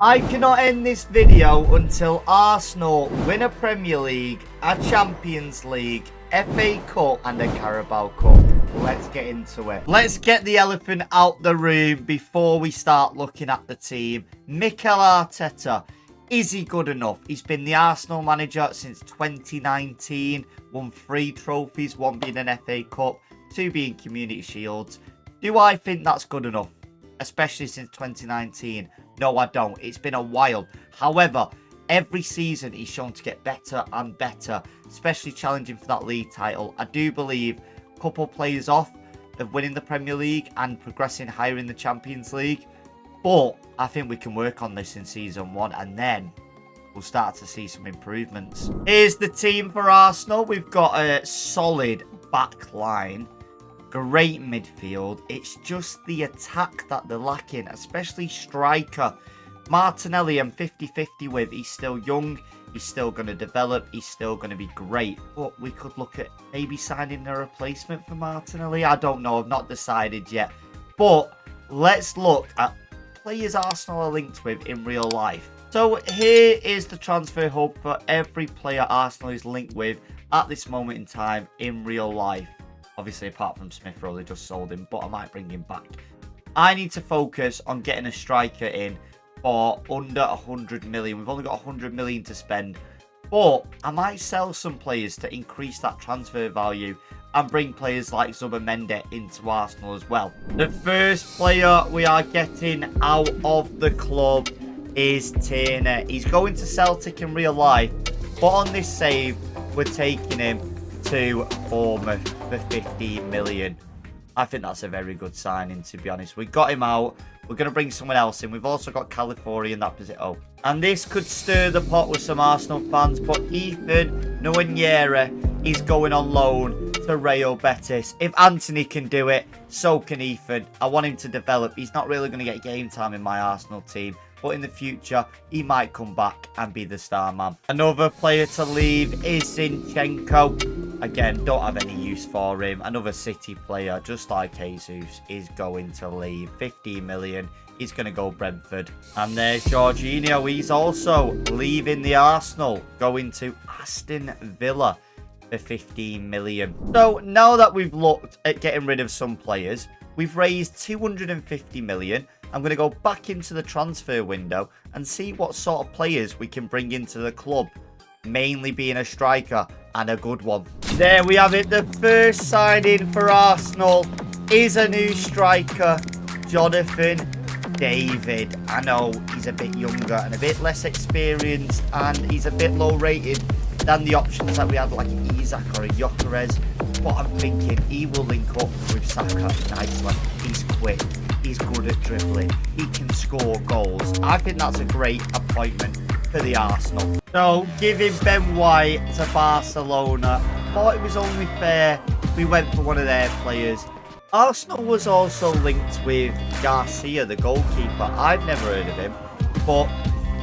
I cannot end this video until Arsenal win a Premier League, a Champions League, FA Cup and a Carabao Cup. Let's get into it. Let's get the elephant out the room before we start looking at the team. Mikel Arteta, is he good enough? He's been the Arsenal manager since 2019, won 3 trophies, 1 being an FA Cup, 2 being Community Shields. Do I think that's good enough? Especially since 2019. No, I don't. It's been a while. However, every season he's shown to get better and better, especially challenging for that league title. I do believe a couple players off of winning the Premier League and progressing higher in the Champions League. But I think we can work on this in season 1 and then we'll start to see some improvements. Here's the team for Arsenal. We've got a solid back line. Great midfield. It's just the attack that they're lacking, especially striker. Martinelli I'm 50-50 with. He's still young. He's still going to develop. He's still going to be great. But we could look at maybe signing a replacement for Martinelli. I don't know. I've not decided yet. But let's look at players Arsenal are linked with in real life. So here is the transfer hub for every player Arsenal is linked with at this moment in time in real life. Obviously, apart from Smith Rowe, they just sold him, but I might bring him back. I need to focus on getting a striker in for under 100 million. We've only got 100 million to spend, but I might sell some players to increase that transfer value and bring players like Zubimendi into Arsenal as well. The first player we are getting out of the club is Turner. He's going to Celtic in real life, but on this save, we're taking him to Bournemouth for 15 million. I think that's a very good signing, to be honest. We got him out. We're going to bring someone else in. We've also got California in that position. Oh, and this could stir the pot with some Arsenal fans, but Ethan Nwaneri is going on loan to Real Betis. If Anthony can do it, so can Ethan. I want him to develop. He's not really going to get game time in my Arsenal team, but in the future, he might come back and be the star man. Another player to leave is Zinchenko. Again, don't have any use for him. Another City player, just like Jesus, is going to leave. 15 million. He's going to go Brentford. And there's Jorginho. He's also leaving the Arsenal, going to Aston Villa for 15 million. So now that we've looked at getting rid of some players, we've raised 250 million. I'm going to go back into the transfer window and see what sort of players we can bring into the club. Mainly being a striker and a good one. There we have it. The first signing for Arsenal is a new striker, Jonathan David. I know he's a bit younger and a bit less experienced and he's a bit low rated than the options that we had like Isaac or Gyökeres. But I'm thinking he will link up with Saka nicely. He's quick. He's good at dribbling. He can score goals. I think that's a great appointment for the Arsenal. So giving Ben White to Barcelona, thought it was only fair we went for one of their players. Arsenal was also linked with Garcia, the goalkeeper. I've never heard of him, but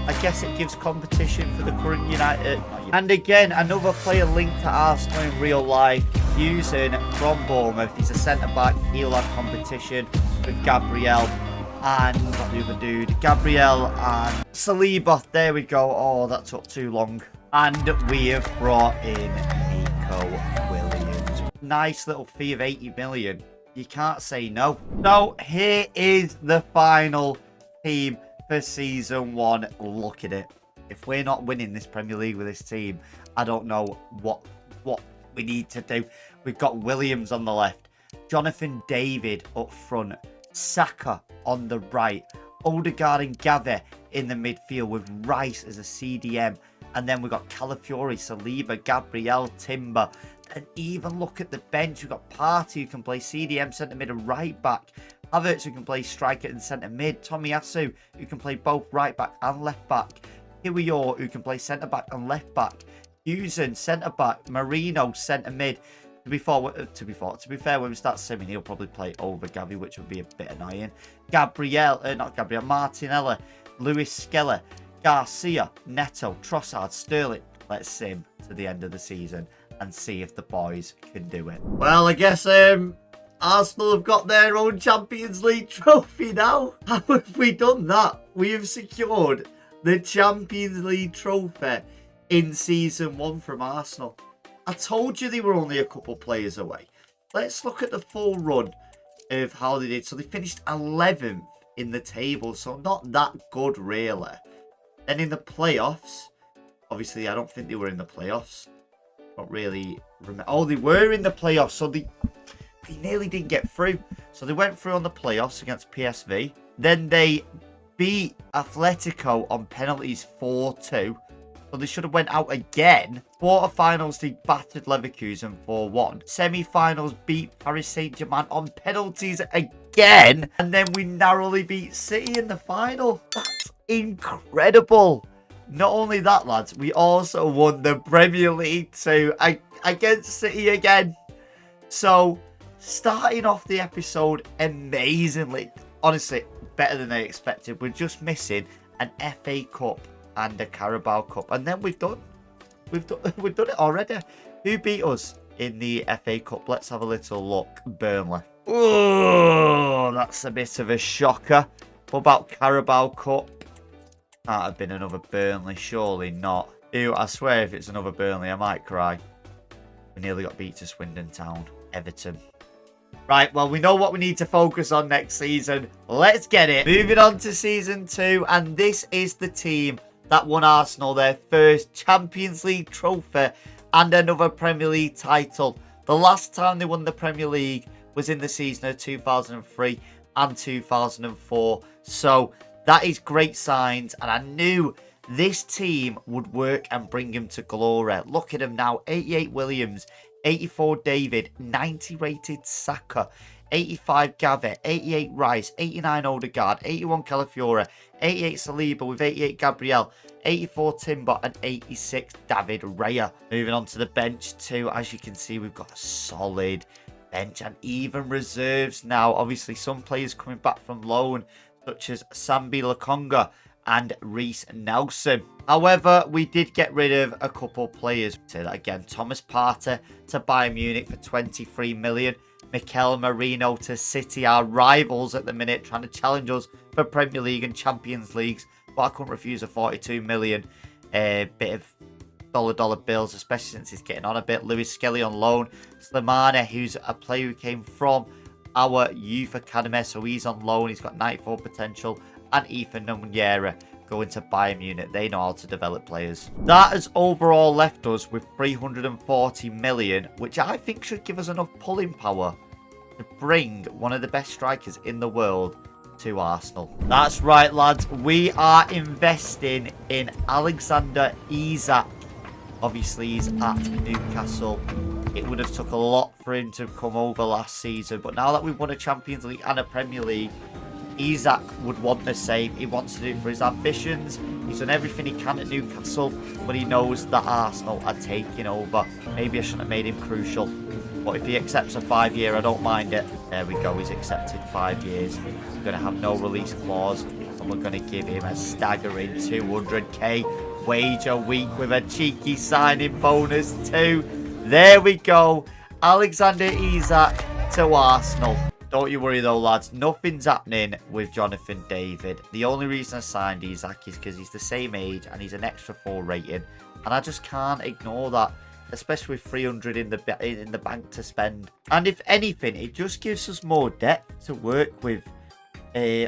I guess it gives competition for the current United. And again, another player linked to Arsenal in real life, Hughes from Bournemouth. He's a centre-back. He'll have competition with Gabriel and the other dude, Gabriel and Saliba. There we go. Oh, that took too long. And we have brought in Nico Williams. Nice little fee of 80 million. You can't say no. So here is the final team for season 1. Look at it. If we're not winning this Premier League with this team, I don't know what we need to do. We've got Williams on the left, Jonathan David up front, Saka on the right, Odegaard and Gavi in the midfield with Rice as a CDM. And then we've got Calafiori, Saliba, Gabriel, Timber. And even look at the bench. We've got Partey who can play CDM, centre mid and right back. Havertz who can play striker and centre mid. Tomiyasu who can play both right back and left back. Kiwior who can play centre back and left back. Hughesen centre back. Marino centre mid. To be fair, when we start simming, he'll probably play over Gavi, which would be a bit annoying. Martinelli, Lewis Skelly, Garcia, Neto, Trossard, Sterling. Let's sim to the end of the season and see if the boys can do it. Well, I guess Arsenal have got their own Champions League trophy now. How have we done that? We have secured the Champions League trophy in Season 1 from Arsenal. I told you they were only a couple players away. Let's look at the full run of how they did. So they finished 11th in the table, so not that good really. Then in the playoffs, obviously I don't think they were in the playoffs. Not really remember. Oh, they were in the playoffs, so they nearly didn't get through. So they went through on the playoffs against PSV. Then they beat Atletico on penalties 4-2. So they should have went out again. Quarterfinals, they battered Leverkusen 4-1. Semi-finals beat Paris Saint-Germain on penalties again. And then we narrowly beat City in the final. That's incredible. Not only that, lads, we also won the Premier League too against City again. So, starting off the episode amazingly. Honestly, better than I expected. We're just missing an FA Cup and a Carabao Cup, and then we've done it already. Who beat us in the FA Cup? Let's have a little look. Burnley. Oh, that's a bit of a shocker. What about Carabao Cup? Can't have been another Burnley, surely not. Ew, I swear if it's another Burnley, I might cry. We nearly got beat to Swindon Town. Everton. Right, well, we know what we need to focus on next season. Let's get it. Moving on to Season 2, and this is the team that won Arsenal their first Champions League trophy and another Premier League title. The last time they won the Premier League was in the season of 2003 and 2004. So that is great signs, and I knew this team would work and bring him to glory. Look at him now. 88 Williams, 84 David, 90 rated Saka, 85 Gavi, 88 Rice, 89 Odegaard, 81 Calafiora, 88 Saliba with 88 Gabriel, 84 Timber, and 86 David Raya. Moving on to the bench too, as you can see, we've got a solid bench and even reserves now. Obviously, some players coming back from loan, such as Sambi Lokonga and Reece Nelson. However, we did get rid of a couple players. Say that again. Thomas Partey to Bayern Munich for 23 million. Mikel Merino to City, our rivals at the minute, trying to challenge us for Premier League and Champions Leagues. But I couldn't refuse a 42 million bit of dollar bills, especially since he's getting on a bit. Lewis Skelly on loan. Slimani, who's a player who came from our youth academy, so he's on loan. He's got 94 potential. And Ethan Numunyera going to Bayern Munich. They know how to develop players. That has overall left us with 340 million, which I think should give us enough pulling power to bring one of the best strikers in the world to Arsenal. That's right, lads. We are investing in Alexander Isak. Obviously, he's at Newcastle. It would have took a lot for him to come over last season, but now that we've won a Champions League and a Premier League, Isak would want the same. He wants to do it for his ambitions. He's done everything he can at Newcastle, but he knows that Arsenal are taking over. Maybe I shouldn't have made him crucial, but if he accepts a 5-year, I don't mind it. There we go, he's accepted 5 years. We're going to have no release clause, and we're going to give him a staggering 200k wage a week with a cheeky signing bonus too. There we go, Alexander Isak to Arsenal. Don't you worry though, lads. Nothing's happening with Jonathan David. The only reason I signed Isak is because he's the same age and he's an extra 4 rating. And I just can't ignore that, especially with 300 in the bank to spend. And if anything, it just gives us more depth to work with.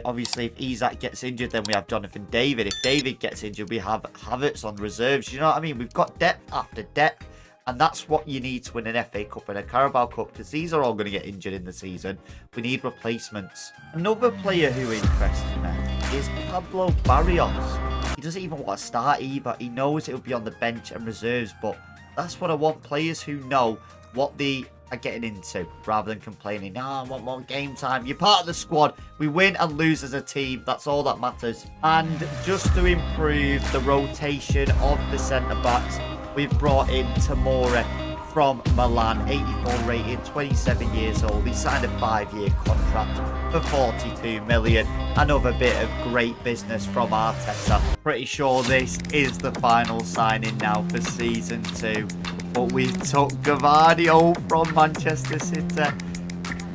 Obviously, if Isak gets injured, then we have Jonathan David. If David gets injured, we have Havertz on reserves. You know what I mean? We've got depth after depth. And that's what you need to win an FA Cup and a Carabao Cup, because these are all going to get injured in the season. We need replacements. Another player who interests me is Pablo Barrios. He doesn't even want to start either. He knows it'll be on the bench and reserves, but that's what I want. Players who know what they are getting into, rather than complaining, I want more game time. You're part of the squad. We win and lose as a team. That's all that matters. And just to improve the rotation of the centre-backs, we've brought in Tamore from Milan, 84 rated, 27 years old. He signed a 5-year contract for 42 million. Another bit of great business from Arteta. Pretty sure this is the final signing now for Season 2. But we took Gavardio from Manchester City.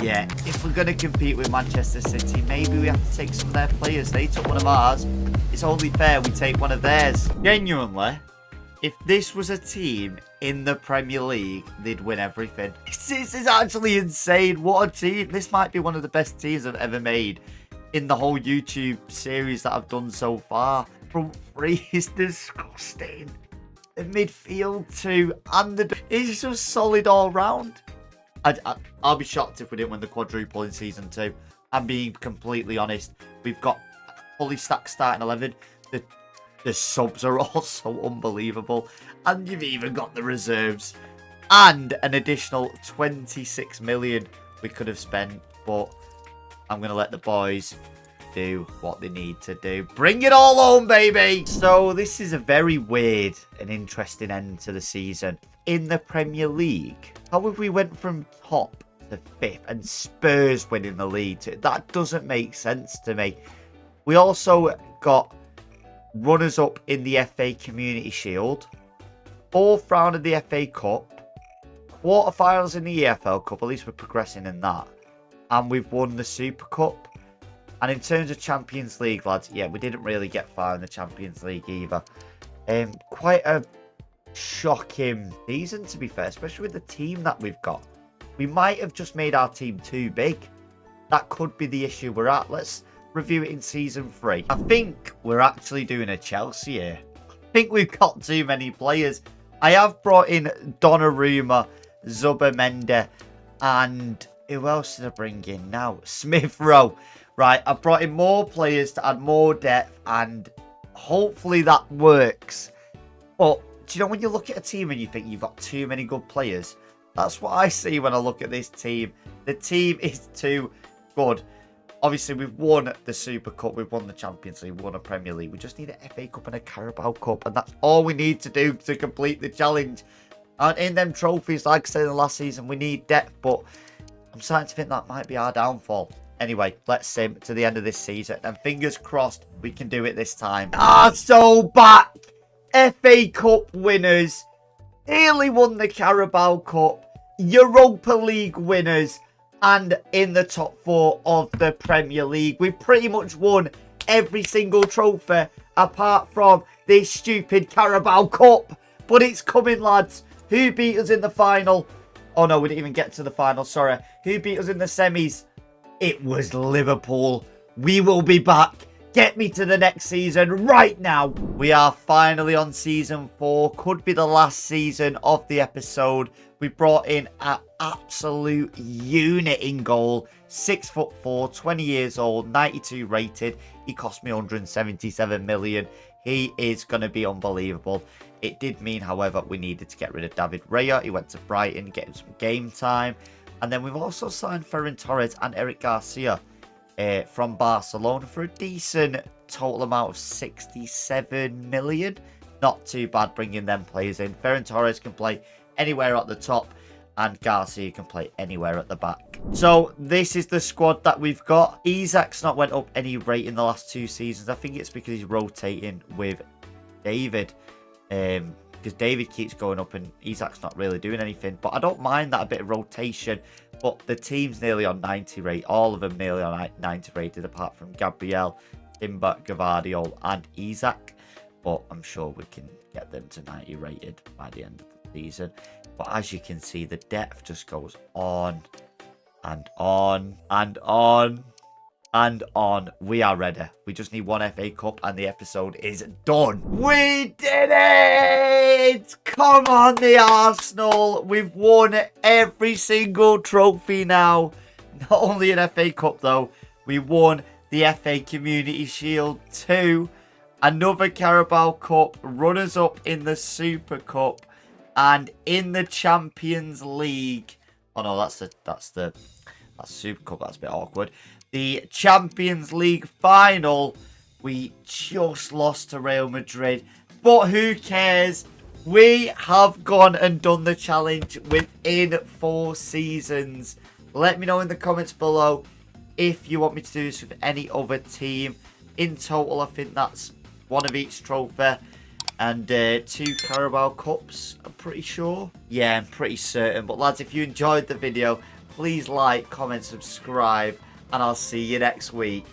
Yeah, if we're going to compete with Manchester City, maybe we have to take some of their players. They took one of ours. It's only fair we take one of theirs. Genuinely, if this was a team in the Premier League, they'd win everything. This is actually insane. What a team. This might be one of the best teams I've ever made in the whole YouTube series that I've done so far. Front three is disgusting. The midfield too. And it's just solid all round. I'll be shocked if we didn't win the quadruple in Season 2. I'm being completely honest. We've got fully stacked starting 11. The subs are all so unbelievable. And you've even got the reserves. And an additional 26 million we could have spent. But I'm going to let the boys do what they need to do. Bring it all home, baby! So this is a very weird and interesting end to the season. In the Premier League, how have we went from top to 5th and Spurs winning the league? That doesn't make sense to me. We also got runners-up in the FA Community Shield, 4th round of the FA Cup, quarterfinals in the EFL Cup, at least we're progressing in that, and we've won the Super Cup. And in terms of Champions League, lads, yeah, we didn't really get far in the Champions League either. Quite a shocking season, to be fair, especially with the team that we've got. We might have just made our team too big. That could be the issue we're at. Let's review it in Season 3. I think we're actually doing a Chelsea here. I think we've got too many players. I have brought in Donnarumma, Zubimendi, and who else did I bring in now? Smith Rowe. Right, I've brought in more players to add more depth, and hopefully that works. But do you know when you look at a team and you think you've got too many good players? That's what I see when I look at this team. The team is too good. Obviously, we've won the Super Cup, we've won the Champions League, we've won a Premier League. We just need an FA Cup and a Carabao Cup, and that's all we need to do to complete the challenge. And in them trophies, like I said in the last season, we need depth, but I'm starting to think that might be our downfall. Anyway, let's sim to the end of this season, and fingers crossed we can do it this time. So back! FA Cup winners, nearly won the Carabao Cup, Europa League winners, and in the top 4 of the Premier League. We've pretty much won every single trophy apart from this stupid Carabao Cup. But it's coming, lads. Who beat us in the final? Oh no, we didn't even get to the final, sorry. Who beat us in the semis? It was Liverpool. We will be back. Get me to the next season right now. We are finally on Season 4. Could be the last season of the episode. We brought in an absolute unit in goal. 6'4", 20 years old, 92 rated. He cost me 177 million. He is going to be unbelievable. It did mean, however, we needed to get rid of David Raya. He went to Brighton, get him some game time. And then we've also signed Ferran Torres and Eric Garcia from Barcelona for a decent total amount of 67 million. Not too bad bringing them players in. Ferran Torres can play anywhere at the top, and Garcia can play anywhere at the back. So this is the squad that we've got. Isak's not went up any rate in the last 2 seasons. I think it's because he's rotating with David. Because David keeps going up and Isak's not really doing anything. But I don't mind that a bit of rotation. But the team's nearly on 90 rate. All of them nearly on 90 rated, apart from Gabriel, Timber, Gavardiol and Isak. But I'm sure we can get them to 90 rated by the end of the season. But as you can see, the depth just goes on and on and on and on. We are ready. We just need one FA Cup and the episode is done. We did it! Come on, the Arsenal. We've won every single trophy now. Not only an FA Cup though, we won the FA Community Shield too. Another Carabao Cup, runners-up in the Super Cup, and in the Champions League. Oh no, that's Super Cup. That's a bit awkward. The Champions League final, we just lost to Real Madrid, but who cares? We have gone and done the challenge within 4 seasons. Let me know in the comments below if you want me to do this with any other team. In total, I think that's 1 of each trophy and 2 Carabao Cups, I'm pretty sure. Yeah, I'm pretty certain. But lads, if you enjoyed the video, Please like, comment, subscribe, and I'll see you next week.